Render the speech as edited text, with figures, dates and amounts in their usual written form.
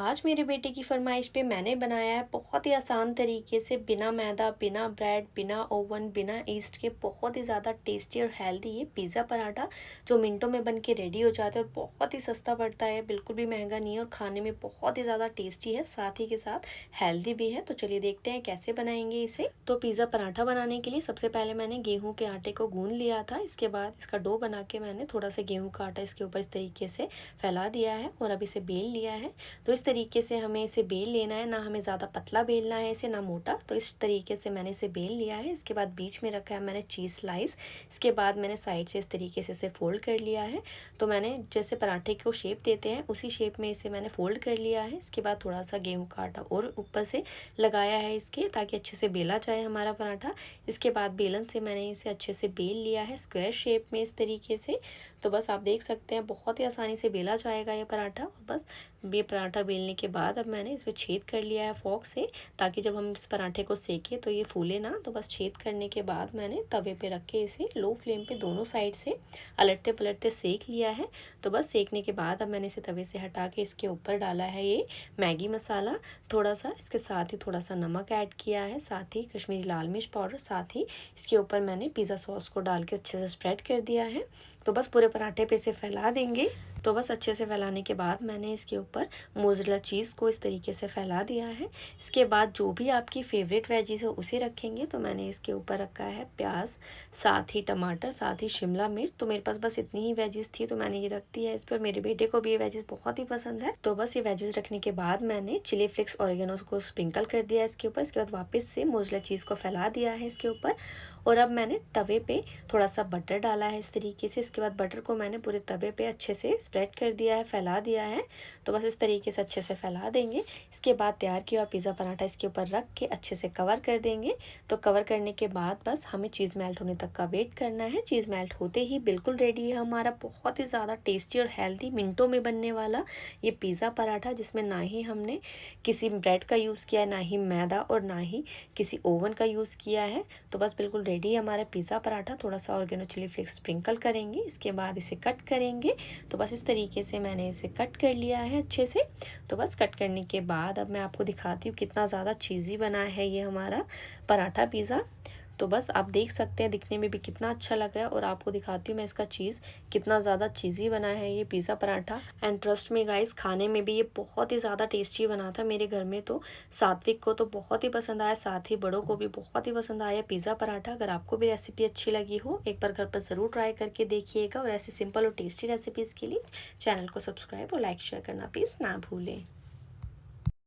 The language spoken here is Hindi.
आज मेरे बेटे की फरमाइश पे मैंने बनाया है बहुत ही आसान तरीके से, बिना मैदा, बिना ब्रेड, बिना ओवन, बिना ईस्ट के बहुत ही ज़्यादा टेस्टी और हेल्दी ये पिज़्ज़ा पराठा जो मिनटों में बन के रेडी हो जाता है और बहुत ही सस्ता पड़ता है। बिल्कुल भी महंगा नहीं है और खाने में बहुत ही ज़्यादा टेस्टी है, साथ ही के साथ हेल्दी भी है। तो चलिए देखते हैं कैसे बनाएंगे इसे। तो पिज़्ज़ा पराठा बनाने के लिए सबसे पहले मैंने गेहूँ के आटे को गूँध लिया था। इसके बाद इसका डो बना के मैंने थोड़ा सा गेहूँ का आटा इसके ऊपर इस तरीके से फैला दिया है और अब इसे बेल लिया है। तो इस तरीके से हमें इसे बेल लेना है, ना हमें ज़्यादा पतला बेलना है इसे, ना मोटा। तो इस तरीके से मैंने इसे बेल लिया है। इसके बाद बीच में रखा है मैंने चीज़ स्लाइस। इसके बाद मैंने साइड से इस तरीके से इसे फोल्ड कर लिया है। तो मैंने जैसे पराठे को शेप देते हैं उसी शेप में इसे मैंने फोल्ड कर लिया है। इसके बाद थोड़ा सा गेहूँ का आटा और ऊपर से लगाया है इसके, ताकि अच्छे से बेला जाए हमारा पराठा। इसके बाद बेलन से मैंने इसे अच्छे से बेल लिया है स्क्वायर शेप में इस तरीके से। तो बस आप देख सकते हैं बहुत ही आसानी से बेला जाएगा ये पराठा। बस ये पराठा बेलने के बाद अब मैंने इसमें छेद कर लिया है फोक से, ताकि जब हम इस पराठे को सेकें तो ये फूले ना। तो बस छेद करने के बाद मैंने तवे पे रख के इसे लो फ्लेम पे दोनों साइड से अलटते पलटते सेक लिया है। तो बस सेकने के बाद अब मैंने इसे तवे से हटा के इसके ऊपर डाला है ये मैगी मसाला थोड़ा सा, इसके साथ ही थोड़ा सा नमक ऐड किया है, साथ ही कश्मीरी लाल मिर्च पाउडर, साथ ही इसके ऊपर मैंने पिज़्ज़ा सॉस को डाल के अच्छे से स्प्रेड कर दिया है। तो बस पूरे पराठे पे इसे फैला देंगे। तो बस अच्छे से फैलाने के बाद मैंने इसके ऊपर मोज़रेला चीज़ को इस तरीके से फैला दिया है। इसके बाद जो भी आपकी फेवरेट वेजीज है उसे रखेंगे। तो मैंने इसके ऊपर रखा है प्याज, साथ ही टमाटर, साथ ही शिमला मिर्च। तो मेरे पास बस इतनी ही वेजीज थी तो मैंने ये रख दी है इस पर। मेरे बेटे को भी ये वेजीज बहुत ही पसंद है। तो बस ये वेजीज रखने के बाद मैंने चिली फ्लेक्स ऑरिगेनो को स्प्रिंकल कर दिया इसके ऊपर। इसके बाद वापस से मोज़रेला चीज़ को फैला दिया है इसके ऊपर। और अब मैंने तवे पे थोड़ा सा बटर डाला है इस तरीके से। इसके बाद बटर को मैंने पूरे तवे पे अच्छे से स्प्रेड कर दिया है, फैला दिया है। तो बस इस तरीके से अच्छे से फैला देंगे। इसके बाद तैयार किया हुआ पिज़्ज़ा पराठा इसके ऊपर रख के अच्छे से कवर कर देंगे। तो कवर करने के बाद बस हमें चीज़ मेल्ट होने तक का वेट करना है। चीज़ मेल्ट होते ही बिल्कुल रेडी है हमारा बहुत ही ज़्यादा टेस्टी और हेल्दी मिनटों में बनने वाला ये पिज़्ज़ा पराठा, जिसमें ना ही हमने किसी ब्रेड का यूज़ किया है, ना ही मैदा और ना ही किसी ओवन का यूज़ किया है। तो बस बिल्कुल रेडी है हमारा पिज़्ज़ा पराठा। थोड़ा सा ऑर्गेनो चिली फ्लेक्स स्प्रिंकल करेंगे, इसके बाद इसे कट करेंगे। तो बस इस तरीके से मैंने इसे कट कर लिया है अच्छे से। तो बस कट करने के बाद अब मैं आपको दिखाती हूँ कितना ज़्यादा चीज़ी बना है ये हमारा पराठा पिज़्ज़ा। तो बस आप देख सकते हैं दिखने में भी कितना अच्छा लग रहा है। और आपको दिखाती हूँ मैं इसका चीज़ कितना ज़्यादा चीज़ी बना है ये पिज़्ज़ा पराठा। एंड ट्रस्ट में गाइस, खाने में भी ये बहुत ही ज़्यादा टेस्टी बना था। मेरे घर में तो सात्विक को तो बहुत ही पसंद आया, साथ ही बड़ों को भी बहुत ही पसंद आया पिज़्ज़ा पराठा। अगर आपको भी रेसिपी अच्छी लगी हो, एक बार घर पर ज़रूर ट्राई करके देखिएगा। और ऐसी सिंपल और टेस्टी रेसिपीज़ के लिए चैनल को सब्सक्राइब और लाइक शेयर करना प्लीज़ ना भूलें।